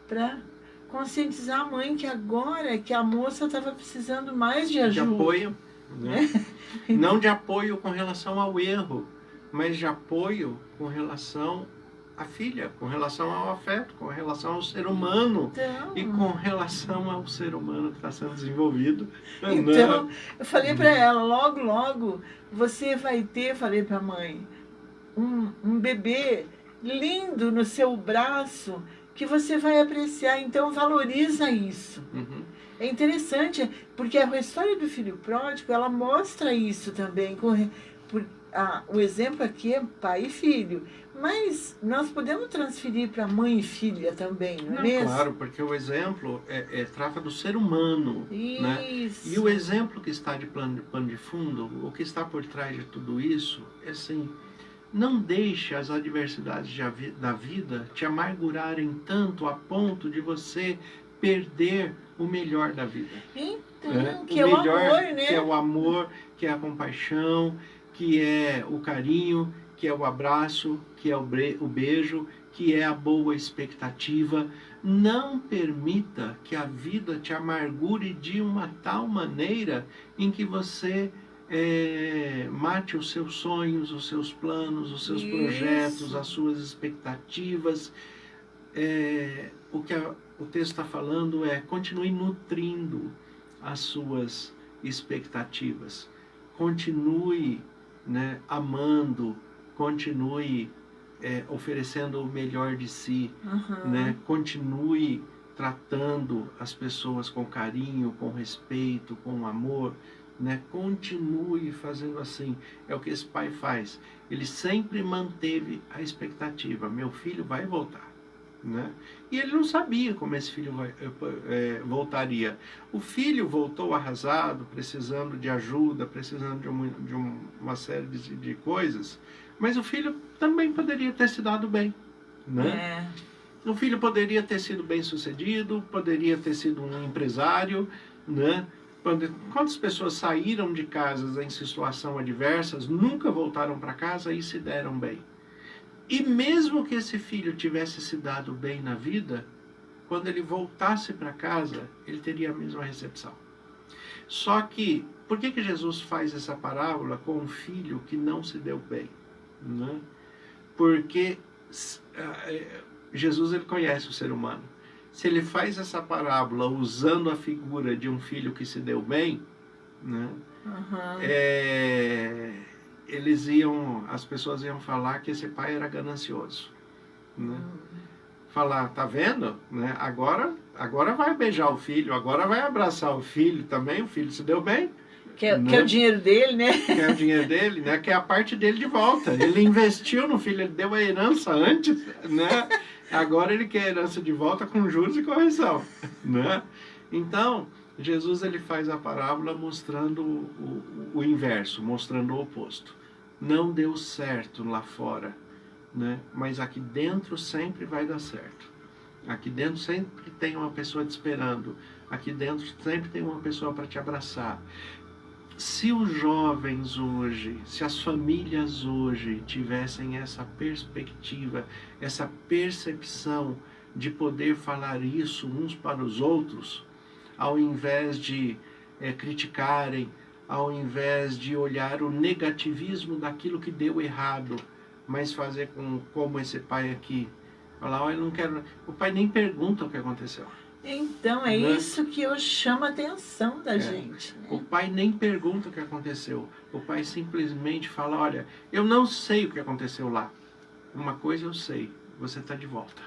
para conscientizar a mãe que agora que a moça estava precisando mais de ajuda. De apoio, né? Não de apoio com relação ao erro, mas de apoio com relação à filha, com relação ao afeto, com relação ao ser humano, então, e com relação ao ser humano que está sendo desenvolvido. Então, eu falei para ela, logo, você vai ter, falei para a mãe, um bebê lindo no seu braço que você vai apreciar, então valoriza isso. É interessante, porque a história do filho pródigo, ela mostra isso também, o exemplo aqui é pai e filho, mas nós podemos transferir para mãe e filha também, não é mesmo? Claro, porque o exemplo trata do ser humano, isso, né? E o exemplo que está de pano de fundo, o que está por trás de tudo isso, é assim, não deixe as adversidades da vida te amargurarem tanto a ponto de você perder o melhor da vida. Então, que é o amor, né? Que é o amor, que é a compaixão, que é o carinho, que é o abraço, que é o beijo, que é a boa expectativa. Não permita que a vida te amargure de uma tal maneira em que você mate os seus sonhos, os seus planos, os seus projetos, as suas expectativas. O que o texto está falando é: continue nutrindo as suas expectativas, continue, né, amando, continue oferecendo o melhor de si, né, continue tratando as pessoas com carinho, com respeito, com amor, né, continue fazendo assim. É o que esse pai faz. Ele sempre manteve a expectativa: meu filho vai voltar. Né? E ele não sabia como esse filho voltaria. O filho voltou arrasado, precisando de ajuda, precisando de uma série de coisas, mas o filho também poderia ter se dado bem, né? O filho poderia ter sido bem sucedido, poderia ter sido um empresário, né? Quantas pessoas saíram de casas em situação adversas, nunca voltaram para casa e se deram bem? E mesmo que esse filho tivesse se dado bem na vida, quando ele voltasse para casa, ele teria a mesma recepção. Só que, por que Jesus faz essa parábola com um filho que não se deu bem? Né? Porque Jesus, ele conhece o ser humano. Se ele faz essa parábola usando a figura de um filho que se deu bem, né? As pessoas iam falar que esse pai era ganancioso, né? Falar, tá vendo? Né? Agora vai beijar o filho, agora vai abraçar o filho também, o filho se deu bem. Quer o dinheiro dele, né? Quer o dinheiro dele, né? Quer a parte dele de volta. Ele investiu no filho, ele deu a herança antes, né? Agora ele quer a herança de volta com juros e correção, né? Então, Jesus, ele faz a parábola mostrando o inverso, mostrando o oposto. Não deu certo lá fora, né? Mas aqui dentro sempre vai dar certo. Aqui dentro sempre tem uma pessoa te esperando. Aqui dentro sempre tem uma pessoa para te abraçar. Se os jovens hoje, se as famílias hoje tivessem essa perspectiva, essa percepção de poder falar isso uns para os outros, ao invés de criticarem, ao invés de olhar o negativismo daquilo que deu errado, mas fazer como esse pai aqui, falar, olha, eu não quero... O pai nem pergunta o que aconteceu. Então, é isso que eu chamo a atenção da gente. Né? O pai nem pergunta o que aconteceu. O pai simplesmente fala, olha, eu não sei o que aconteceu lá. Uma coisa eu sei, você está de volta.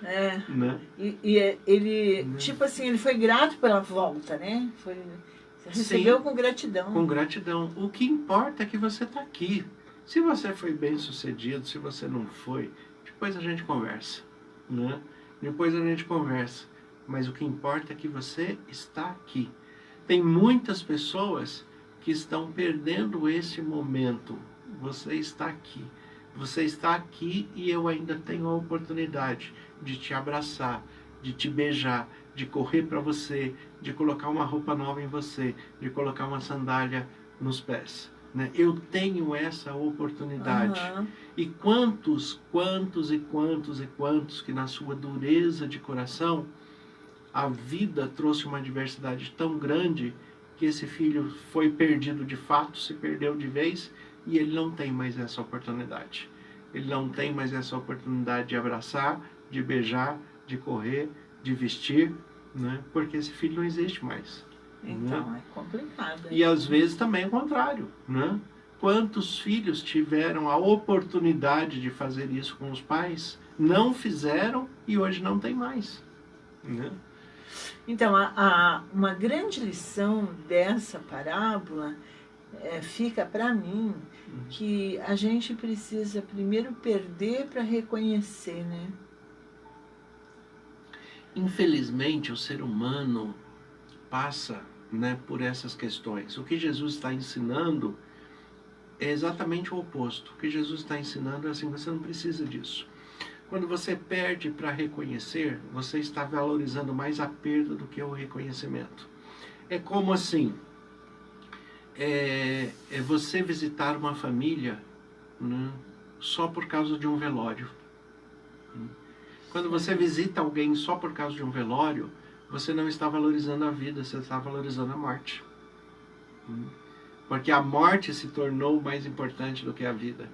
Né? E ele, tipo assim, ele foi grato pela volta, né? Recebeu com gratidão. Com gratidão. O que importa é que você está aqui. Se você foi bem sucedido, se você não foi, depois a gente conversa. Né? Depois a gente conversa. Mas o que importa é que você está aqui. Tem muitas pessoas que estão perdendo esse momento. Você está aqui. Você está aqui e eu ainda tenho a oportunidade de te abraçar, de te beijar, de correr para você, de colocar uma roupa nova em você, de colocar uma sandália nos pés. Né? Eu tenho essa oportunidade. E quantos que na sua dureza de coração a vida trouxe uma adversidade tão grande que esse filho foi perdido de fato, se perdeu de vez, e ele não tem mais essa oportunidade. Ele não tem mais essa oportunidade de abraçar, de beijar, de correr, de vestir, né? Porque esse filho não existe mais. Então, né? É complicado. E às vezes também é o contrário, né? Quantos filhos tiveram a oportunidade de fazer isso com os pais, não fizeram e hoje não tem mais, né? Então, uma grande lição dessa parábola fica para mim que a gente precisa primeiro perder para reconhecer, né? Infelizmente, o ser humano passa, né, por essas questões. O que Jesus está ensinando é exatamente o oposto. O que Jesus está ensinando é assim, você não precisa disso. Quando você perde para reconhecer, você está valorizando mais a perda do que o reconhecimento. É como assim, é você visitar uma família, né, só por causa de um velório. Quando você visita alguém só por causa de um velório, você não está valorizando a vida, você está valorizando a morte. Porque a morte se tornou mais importante do que a vida.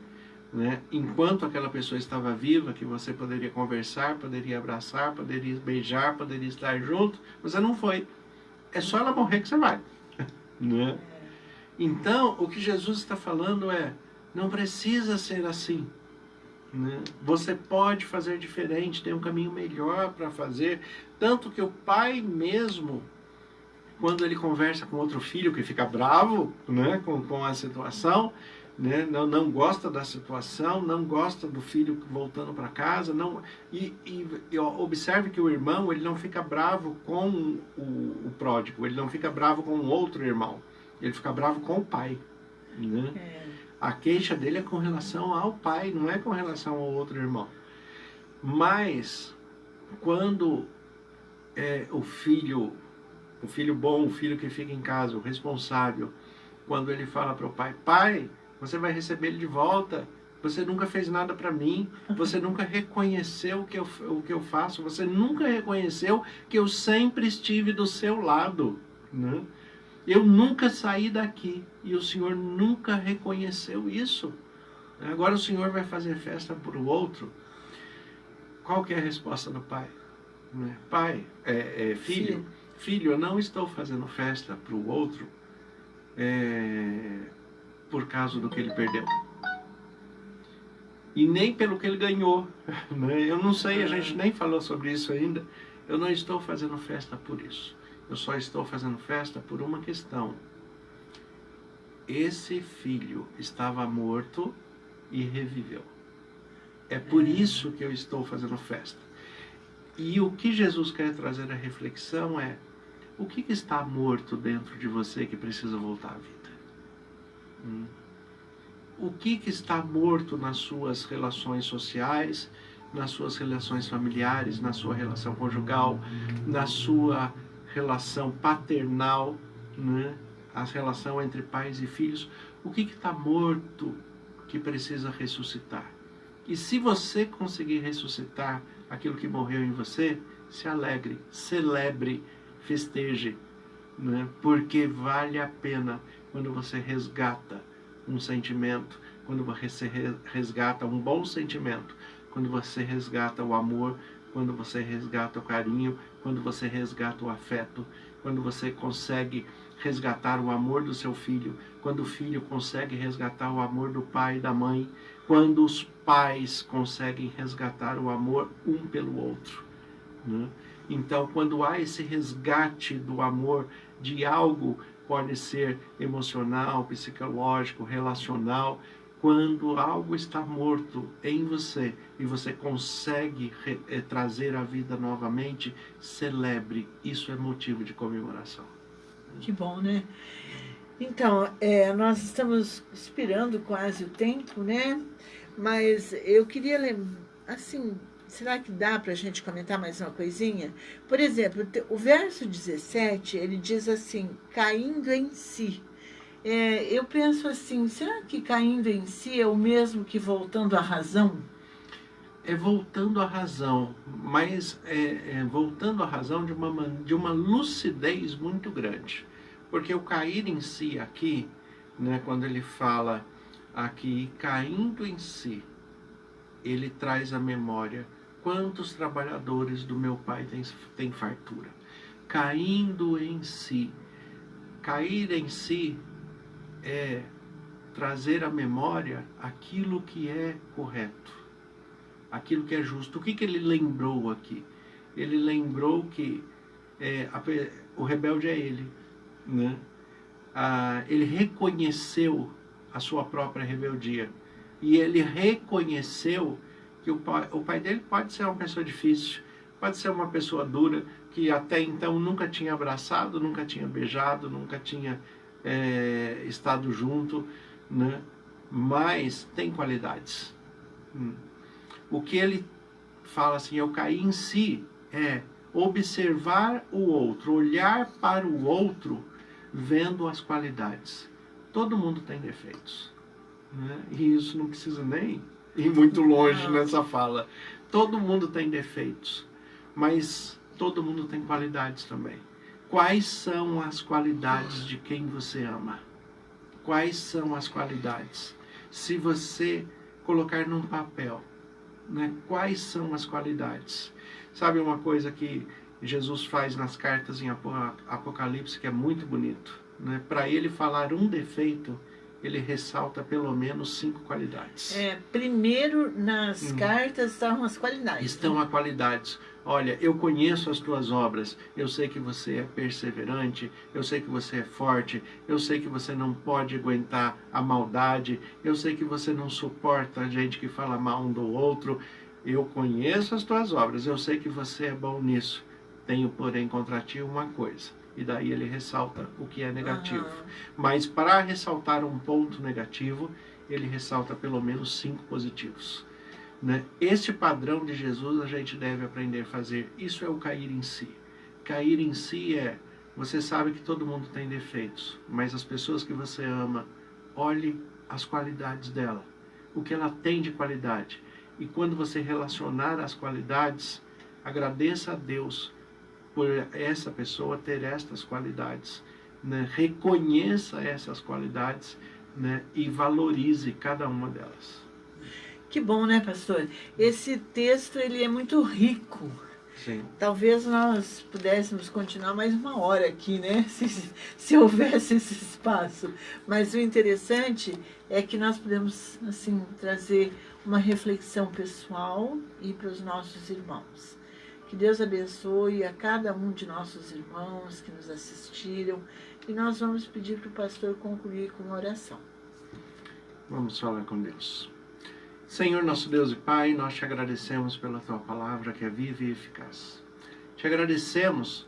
Né? Enquanto aquela pessoa estava viva, que você poderia conversar, poderia abraçar, poderia beijar, poderia estar junto, você não foi. É só ela morrer que você vai. Né? Então, o que Jesus está falando é, não precisa ser assim. Né? Você pode fazer diferente, tem um caminho melhor para fazer. Tanto que o pai mesmo, quando ele conversa com outro filho que fica bravo, né, com a situação, né, não gosta da situação, não gosta do filho voltando para casa, e observe que o irmão, ele não fica bravo com o pródigo, ele não fica bravo com o outro irmão, ele fica bravo com o pai. Né? A queixa dele é com relação ao pai, não é com relação ao outro irmão. Mas quando o filho bom, o filho que fica em casa, o responsável, quando ele fala para o pai, pai, você vai receber ele de volta, Você nunca fez nada para mim. Você nunca reconheceu o que eu faço. Você nunca reconheceu que eu sempre estive do seu lado, né? Eu nunca saí daqui e o Senhor nunca reconheceu isso. Agora o Senhor vai fazer festa para o outro. Qual que é a resposta do pai? Pai, filho, eu não estou fazendo festa para o outro por causa do que ele perdeu. E nem pelo que ele ganhou. Eu não sei, a gente nem falou sobre isso ainda. Eu não estou fazendo festa por isso. Eu só estou fazendo festa por uma questão. Esse filho estava morto e reviveu. É por isso que eu estou fazendo festa. E o que Jesus quer trazer à reflexão é: o que está morto dentro de você que precisa voltar à vida? O que está morto nas suas relações sociais, nas suas relações familiares, na sua relação conjugal, na sua relação paternal, né? A relação entre pais e filhos? O que está morto que precisa ressuscitar? E se você conseguir ressuscitar aquilo que morreu em você, se alegre, celebre, festeje, né? Porque vale a pena quando você resgata um sentimento, quando você resgata um bom sentimento, quando você resgata o amor, quando você resgata o carinho, quando você resgata o afeto, quando você consegue resgatar o amor do seu filho, quando o filho consegue resgatar o amor do pai e da mãe, quando os pais conseguem resgatar o amor um pelo outro, né? Então, quando há esse resgate do amor de algo, pode ser emocional, psicológico, relacional, quando algo está morto em você e você consegue trazer a vida novamente, celebre. Isso é motivo de comemoração. Que bom, né? Então, nós estamos expirando quase o tempo, né? Mas eu queria lembrar, assim, será que dá para a gente comentar mais uma coisinha? Por exemplo, o verso 17, ele diz assim: caindo em si. Eu penso assim, será que caindo em si é o mesmo que voltando à razão? É voltando à razão, mas voltando à razão de uma lucidez muito grande. Porque o cair em si aqui, né, quando ele fala aqui, caindo em si, ele traz à memória quantos trabalhadores do meu pai têm fartura. Caindo em si. Cair em si é trazer à memória aquilo que é correto, aquilo que é justo. O que ele lembrou aqui? Ele lembrou que o rebelde é ele, né? Ele reconheceu a sua própria rebeldia e ele reconheceu que o pai dele pode ser uma pessoa difícil, pode ser uma pessoa dura, que até então nunca tinha abraçado, nunca tinha beijado, nunca tinha estado junto, né? Mas tem qualidades. O que ele fala assim, eu caí em si, é observar o outro, olhar para o outro, vendo as qualidades. Todo mundo tem defeitos, né? E isso não precisa nem ir muito longe nessa fala. Todo mundo tem defeitos, mas todo mundo tem qualidades também. Quais são as qualidades de quem você ama? Quais são as qualidades? Se você colocar num papel, né, quais são as qualidades? Sabe uma coisa que Jesus faz nas cartas em Apocalipse que é muito bonito, né? Para ele falar um defeito, ele ressalta pelo menos 5 qualidades. Primeiro nas cartas estão as qualidades. Estão as qualidades. Olha, eu conheço as tuas obras, eu sei que você é perseverante, eu sei que você é forte, eu sei que você não pode aguentar a maldade, eu sei que você não suporta a gente que fala mal um do outro. Eu conheço as tuas obras, eu sei que você é bom nisso. Tenho, porém, contra ti uma coisa. E daí ele ressalta o que é negativo. Mas para ressaltar um ponto negativo, ele ressalta pelo menos 5 positivos, né? Este padrão de Jesus a gente deve aprender a fazer. Isso é o cair em si. Cair em si é, você sabe que todo mundo tem defeitos, mas as pessoas que você ama, olhe as qualidades dela. o que ela tem de qualidade. E quando você relacionar as qualidades, agradeça a Deus por essa pessoa ter estas qualidades, né? Reconheça essas qualidades, né? E valorize cada uma delas. Que bom, né, pastor? Esse texto ele é muito rico. Sim. Talvez nós pudéssemos continuar mais uma hora aqui, né? Se houvesse esse espaço. Mas o interessante é que nós podemos, assim, trazer uma reflexão pessoal e para os nossos irmãos. Que Deus abençoe a cada um de nossos irmãos que nos assistiram. E nós vamos pedir para o pastor concluir com uma oração. Vamos falar com Deus. Senhor, nosso Deus e Pai, nós te agradecemos pela Tua palavra que é viva e eficaz. Te agradecemos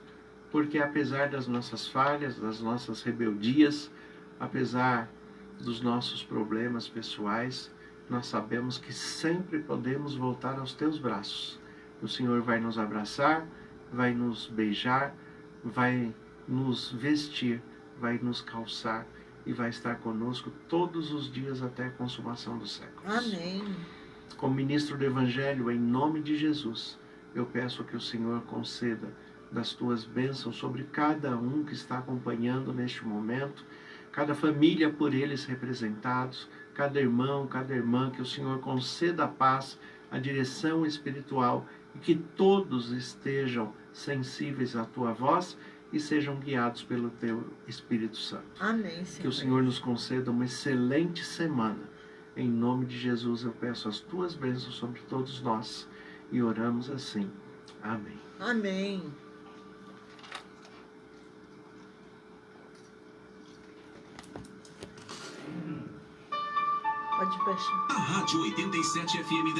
porque, apesar das nossas falhas, das nossas rebeldias, apesar dos nossos problemas pessoais, nós sabemos que sempre podemos voltar aos Teus braços. O Senhor vai nos abraçar, vai nos beijar, vai nos vestir, vai nos calçar e vai estar conosco todos os dias até a consumação dos séculos. Amém. Como ministro do Evangelho, em nome de Jesus, eu peço que o Senhor conceda das Tuas bênçãos sobre cada um que está acompanhando neste momento, cada família por eles representados, cada irmão, cada irmã, que o Senhor conceda a paz, a direção espiritual e que todos estejam sensíveis à Tua voz e sejam guiados pelo Teu Espírito Santo. Amém, Senhor. Que o Senhor nos conceda uma excelente semana. Em nome de Jesus eu peço as Tuas bênçãos sobre todos nós e oramos assim. Amém. Amém. Pode baixar. A Rádio 87 FM